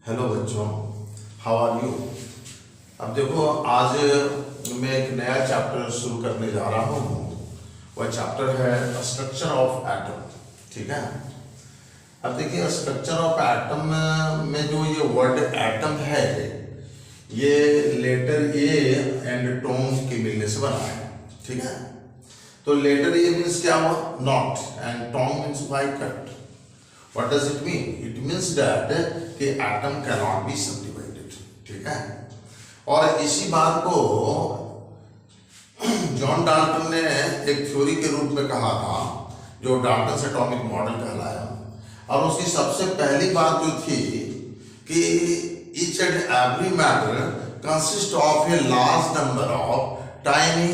Hello बच्चों, how are you. अब देखो, आज मैं एक नया चैप्टर शुरू करने जा रहा हूँ। वह चैप्टर है स्ट्रक्चर ऑफ एटम। ठीक है। अब देखिए, स्ट्रक्चर ऑफ एटम में जो ये वर्ड एटम है, ये लेटर ए एंड टोन के मिलने से बना है। ठीक है। तो लेटर ए मीन्स क्या हुआ? Not, and tone means Y cut. What does it mean? It means that कि atom cannot be subdivided. ठीक है। और इसी बात को जॉन डाल्टन ने एक थ्योरी के रूप में कहा था, जो डाल्टन्स एटॉमिक मॉडल कहलाया। और उसकी सबसे पहली बात जो थी कि each and every matter consists of a large number of tiny,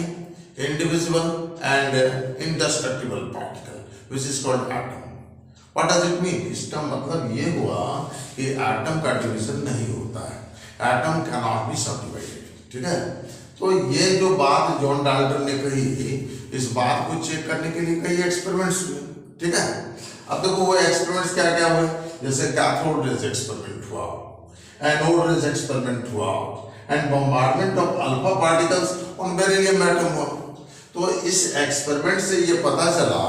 indivisible and indestructible particles, which is called atom. What does it mean? इसका मतलब ये हुआ कि एटम का डिवीजन नहीं होता है, एटम कैनॉट बी सबडिवाइडेड। ठीक है। तो ये जो बात जॉन डाल्टन ने कही, इस बात को चेक करने के लिए कई एक्सपेरिमेंट्स हुए। ठीक है। अब देखो, वो एक्सपेरिमेंट्स क्या क्या हुए, जैसे कैथोड रेज एक्सपेरिमेंट हुआ, एनोड रेज एक्सपेरिमेंट हुआ, and bombardment of alpha particles on beryllium atom हुआ। तो इस एक्सपेरिमेंट से ये पता चला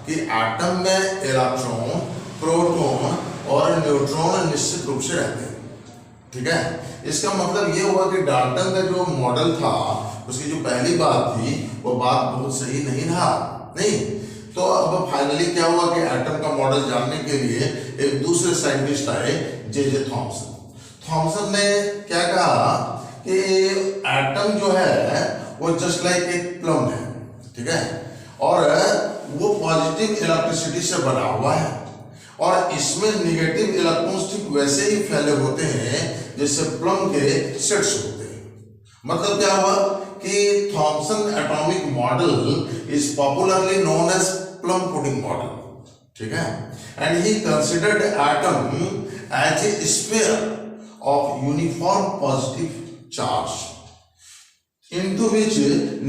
कि एटम में इलेक्ट्रॉन, प्रोटॉन और न्यूट्रॉन निश्चित रूप से रहते हैं। ठीक है। इसका मतलब ये हुआ कि डाल्टन का जो मॉडल था, उसकी जो पहली बात थी, वो बात बहुत सही नहीं रहा। नहीं तो अब फाइनली क्या हुआ कि एटम का मॉडल जानने के लिए एक दूसरे साइंटिस्ट आए, जे थॉमसन। थॉमसन ने क्या कहा कि एटम जो है वो जस्ट लाइक एक प्लम है। ठीक है। और वो पॉजिटिव इलेक्ट्रिसिटी से बना हुआ है, और इसमें निगेटिव इलेक्ट्रॉन्स ठीक वैसे ही फैले होते हैं जैसे प्लम के सेट्स होते हैं। मतलब क्या हुआ कि Thomson atomic model is popularly known as plum pudding model. ठीक है। And he considered atom as a sphere of uniform positive charge into which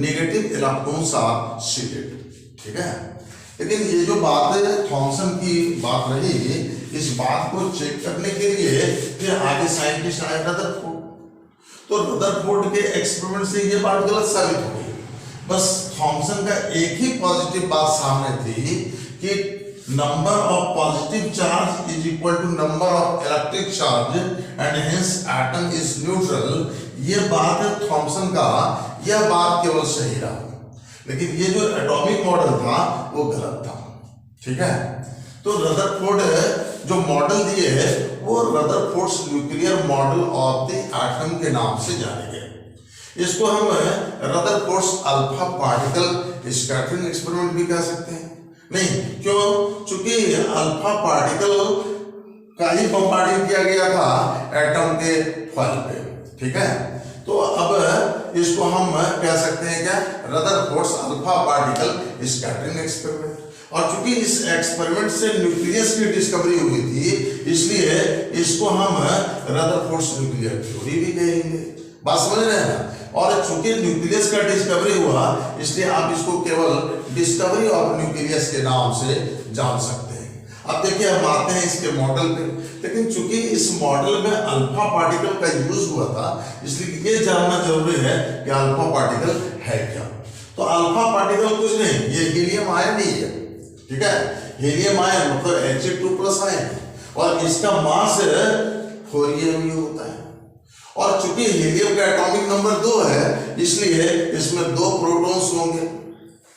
negative electrons are seated। ठीक है। लेकिन ये जो बात थॉमसन की बात रही, इस बात को चेक करने के लिए फिर आगे साइंटिस्ट आए रदरफोर्ड। तो रदरफोर्ड के एक्सपेरिमेंट से ये बात गलत साबित हो गई। बस थॉमसन का एक ही पॉजिटिव बात सामने थी कि number of positive charge is equal to number of electric charge and hence atom is neutral. ये बात थॉमसन का, यह बात केवल सही रहा, लेकिन ये जो एटॉमिक मॉडल था वो गलत था। ठीक है। तो रदरफोर्ड जो मॉडल दिए वो Rutherford's nuclear model of the atom के नाम से जाने गए। इसको हम Rutherford's alpha particle scattering experiment भी कह सकते हैं। नहीं, क्यों? चूंकि अल्फा पार्टिकल का ही बम्बार्डिंग किया गया था एटम के फॉइल पे। ठीक है। तो अब इसको हम कह सकते हैं क्या? Rutherford's alpha particle scattering experiment. और चूंकि इस एक्सपेरिमेंट से न्यूक्लियस की डिस्कवरी हुई थी, इसलिए इसको हम रदरफोर्ड्स न्यूक्लियर थ्योरी भी कहेंगे। बात समझ रहे हैं? और चूंकि न्यूक्लियस का डिस्कवरी हुआ, इसलिए आप इसको केवल डिस्कवरी ऑफ न्यूक्लियस के नाम से जान सकते हैं। अब देखिए, हम आते हैं इसके मॉडल पे। लेकिन चूंकि इस मॉडल में अल्फा पार्टिकल का यूज हुआ था, इसलिए ये जानना जरूरी है कि अल्फा पार्टिकल है क्या। तो अल्फा पार्टिकल कुछ नहीं, ये हीलियम आयन ही है। ठीक है। हीलियम आयन मतलब He2+ आयन, और इसका मास थोरियम होता है। और चूंकि हीलियम का एटॉमिक नंबर 2 है, इसलिए इसमें 2 प्रोटॉन्स होंगे।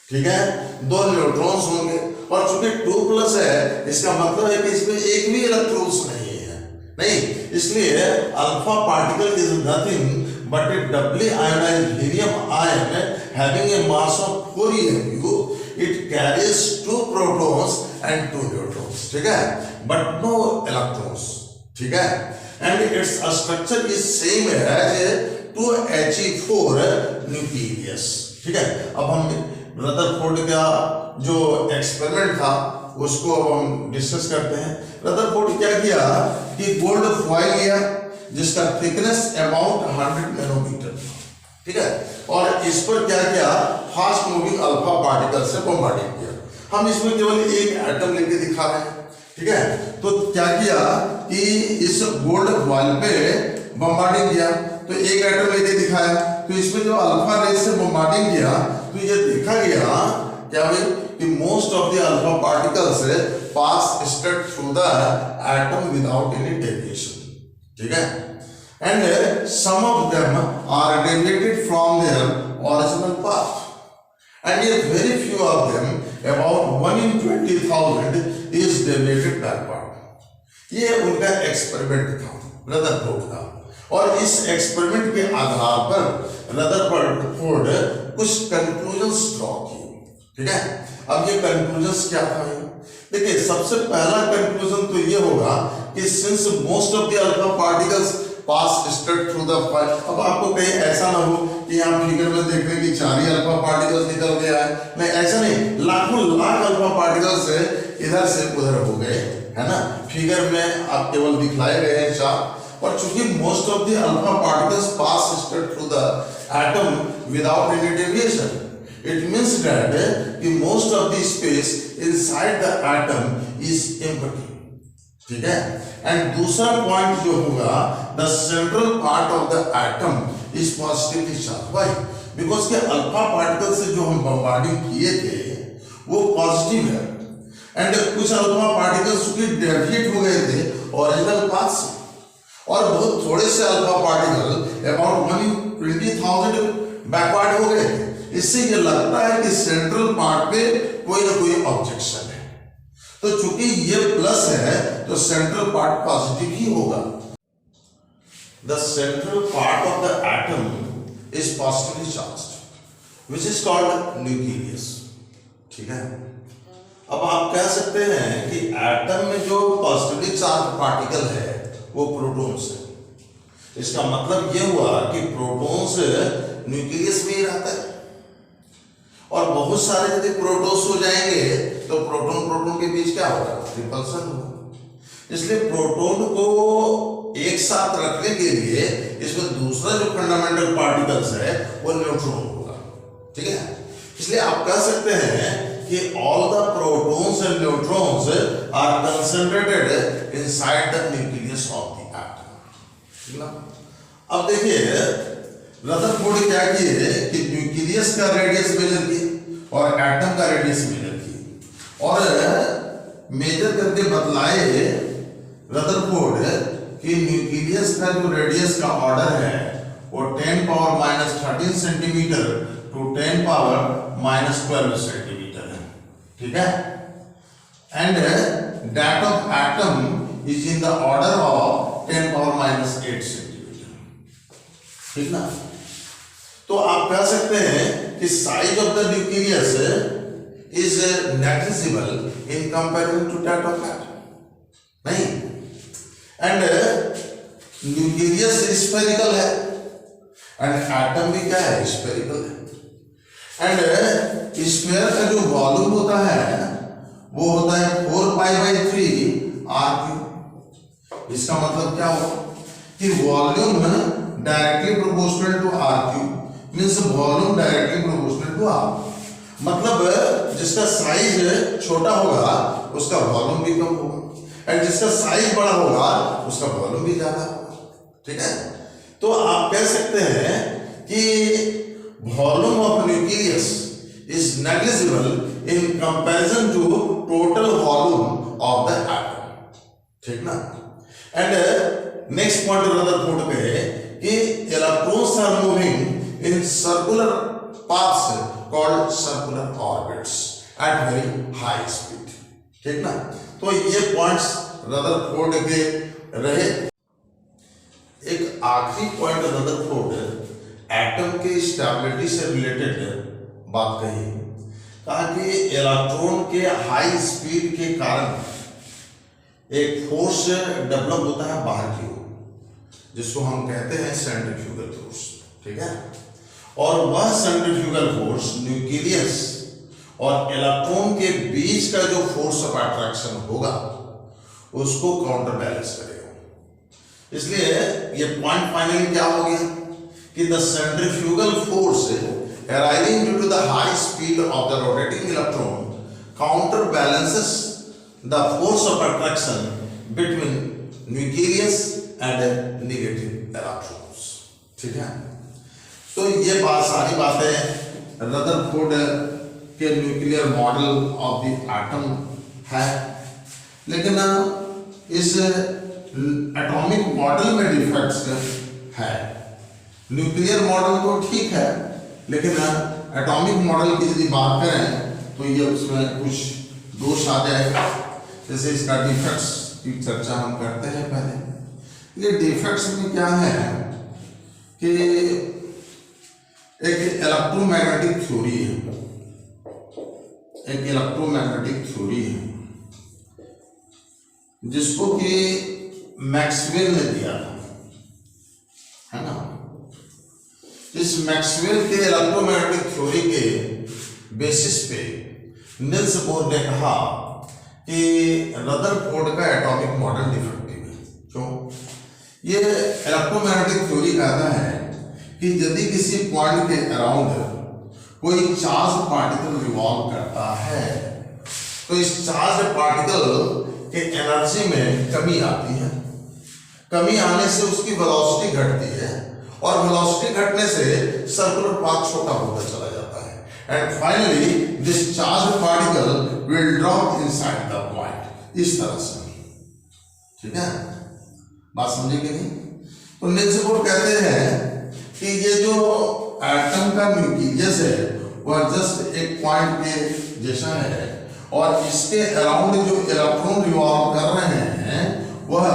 ठीक है। 2 न्यूट्रॉन्स होंगे, और चूंकि 2+ है, इसका मतलब है कि इसमें एक भी इलेक्ट्रॉन्स नहीं है। नहीं, इसलिए alpha particle is nothing but a doubly ionised helium ion having a mass of 4eMu। It carries 2 protons and 2 neutrons. ठीक है। But no electrons. ठीक है। And its structure is same as 2He4 nucleus. ठीक है। अब हम Rutherford का जो एक्सपेरिमेंट था उसको अब हम डिस्कस करते हैं। रदरफोर्ड क्या किया कि गोल्ड फॉइल लिया, जिसका थिकनेस अबाउट 100 नैनोमीटर। ठीक है। और इस पर क्या किया, फास्ट मूविंग अल्फा पार्टिकल से बम्बार्डिंग किया। हम इसमें केवल एक एटम लेके दिखा रहे हैं। ठीक है। तो क्या किया कि इस गोल्ड फॉइल पे बम्बार्डिंग किया, तो एक एटम लेके दिखाया, तो इसमें जो अल्फा रेस से बम्बार्डिंग किया तो ये देखा गया क्या भाई कि most of the alpha particles pass straight through the atom without any deviation, ठीक है, and some of them are deviated from their original path and yet very few of them, about 1 in 20,000, is deviated backward. ये उनका experiment था, Rutherford का, और इस experiment के आधार पर रदरफोर्ड कुछ कंक्लूजन्स ड्रॉ किए, ठीक है। अब ये कंक्लूजन्स क्या था? देखिए, सबसे पहला कंक्लूजन तो ये होगा कि since most of the alpha particles pass straight through the foil, अब आपको कहीं ऐसा ना हो कि यहाँ फिगर में देख रहे कि 4 ही अल्फा पार्टिकल्स निकल गया है, नहीं ऐसा नहीं, लाखों लाख अल्फा पार्टिकल्स इधर से उधर हो गए, है ना। फिगर में आप केवल दिखलाए गए हैं 4, और चूंकि most of the alpha particles pass straight through the atom without any deviation, it means that कि most of the space inside the atom is empty, ठीक है। एंड दूसरा पॉइंट जो होगा, the central part of the atom is positively charge, why? Because के alpha particle से जो हम बम्बार्डिंग किए थे वो पॉजिटिव है, एंड कुछ अल्फा पार्टिकल्स भी डेविएट हो गए थे ओरिजिनल पाथ से, और बहुत थोड़े से alpha particle about 1 in 20,000 backward हो गए थे। इससे ये लगता है कि सेंट्रल पार्ट पे कोई ना कोई ऑब्जेक्शन है, तो चूंकि ये प्लस है तो सेंट्रल पार्ट पॉजिटिव ही होगा। The central part of the atom is positively charged which is called nucleus, ठीक है। अब आप कह सकते हैं कि एटम में जो पॉजिटिवली चार्ज पार्टिकल है वो प्रोटॉन्स है। इसका मतलब ये हुआ कि प्रोटॉन्स न्यूक्लियस में ही रहता है, और बहुत सारे यदि प्रोटॉन्स हो जाएंगे तो प्रोटॉन प्रोटॉन के बीच क्या होगा? रिपल्सन होगा। इसलिए प्रोटॉन को एक साथ रखने के लिए इसमें दूसरा जो फंडामेंटल पार्टिकल्स है वो न्यूट्रॉन होगा, ठीक है। इसलिए आप कह सकते हैं कि all the protons and neutrons are concentrated inside the nucleus of the atom, ठीक ना। अब देखिए, रदरफोर्ड क्या किए कि न्यूक्लियस का रेडियस मेजर किए और एटम का रेडियस मेजर किए, और मेजर करके बतलाए रदरफोर्ड कि न्यूक्लियस का जो रेडियस का ऑर्डर है वो 10⁻³ सेंटीमीटर टू 10⁻12 सेंटीमीटर है, ठीक है, and that of atom is in the order of 10⁻8 centimetre, ठीक ना। तो आप कह सकते हैं कि size of the nucleus is negligible in comparison to that of atom, नहीं, एंड न्यूक्लियस स्फेरिकल है एंड एटम भी क्या है? स्फेरिकल है, एंड स्फीयर का जो वॉल्यूम होता है वो होता है 4π/3 r³। इसका मतलब क्या होगा कि volume directly proportional to r³ means volume directly proportional to r, मतलब जिसका साइज छोटा होगा उसका वॉल्यूम भी कम होगा, एंड जिसका साइज बड़ा होगा उसका वॉल्यूम भी ज्यादा होगा, ठीक है। तो आप कह सकते हैं कि volume of nucleus is negligible in comparison to total volume of the atom, ठीक ना। एंड नेक्स्ट पॉइंट रदरफोर्ड पे कि electrons are moving in circular paths called circular orbits at very high speed, ठीक ना। तो ये पॉइंट्स रदरफोर्ड के रहे। एक आखिरी पॉइंट रदरफोर्ड एटम के स्टेबिलिटी से रिलेटेड बात कही, कहा कि इलेक्ट्रॉन के हाई स्पीड के कारण एक फोर्स डेवलप होता है बाहर की ओर, जिसको हम कहते हैं सेंट्रीफ्यूगल फोर्स, ठीक है। और वह सेंट्रीफ्यूगल फोर्स न्यूक्लियस और इलेक्ट्रॉन के बीच का जो फोर्स ऑफ अट्रैक्शन होगा उसको काउंटर बैलेंस करेगा। इसलिए ये पॉइंट फाइनली क्या हो गया कि the centrifugal force arising due to the high speed of the rotating electron counterbalances the force of attraction between nucleus and negative electrons. ठीक है, तो ये सारी बातें रदरफोर्ड के nuclear model of the atom है। लेकिन इस एटॉमिक मॉडल में डिफेक्ट्स है। न्यूक्लियर मॉडल तो ठीक है, लेकिन एटॉमिक मॉडल की यदि बात करें तो ये उसमें कुछ दोष आ जाएगा। जैसे इसका डिफेक्ट्स की चर्चा हम करते हैं पहले। ये डिफेक्ट्स में क्या है कि एक इलेक्ट्रोमैग्नेटिक थ्योरी है, एक इलेक्ट्रोमैग्नेटिक थ्योरी है जिसको कि मैक्सवेल ने दिया था, है ना। इस मैक्सवेल के इलेक्ट्रोमैग्नेटिक थ्योरी के बेसिस पे निल्स बोर ने कहा कि रदरफोर्ड का एटॉमिक मॉडल डिफेक्टिव है। क्यों? ये इलेक्ट्रोमैग्नेटिक थ्योरी कहता है कि यदि किसी पॉइंट के अराउंड कोई चार्ज पार्टिकल रिवॉल्व करता है तो इस चार्ज पार्टिकल के एनर्जी में कमी आती है। कमी आने से उसकी वेलोसिटी घटती है और वेलोसिटी घटने से सर्कुलर पाथ छोटा होता चला जाता है and finally this charge particle will drop inside the point. इस तरह से, ठीक है, बात समझे कि नहीं? तो निल्स बोर कहते हैं कि ये जो एटम का न्यूक्लियस है वह जस्ट एक पॉइंट के जैसा है और इसके अराउंड जो इलेक्ट्रॉन रिवॉल्व कर रहे हैं वह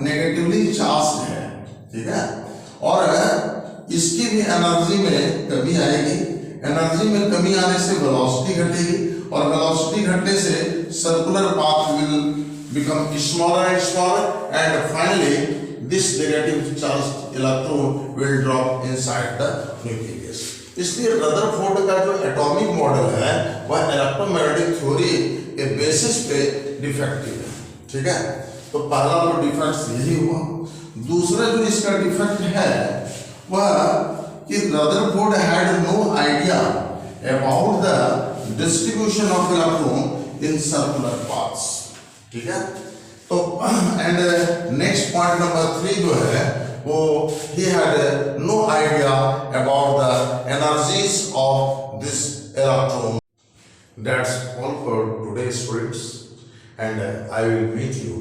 नेगेटिवली चार्ज है, ठीक है, और इसकी भी एनर्जी में कमी आएगी। एनर्जी में कमी आने से वेलोसिटी घटेगी और वेलोसिटी घटने से circular path will become smaller and smaller and finally this negative charge electron will drop inside the nucleus. इसलिए रदरफोर्ड का जो एटॉमिक मॉडल है वह इलेक्ट्रोमैग्नेटिक थ्योरी के बेसिस पे डिफेक्टिव है, ठीक है। तो पहला तो डिफेक्ट यही हुआ। दूसरा जो इसका डिफेक्ट है वह कि Rutherford had no idea about the distribution of electron in circular paths, ठीक है। तो एंड नेक्स्ट पॉइंट नंबर 3 जो है वो he had no idea about the energies of this electron. That's all for today, students, and I will meet you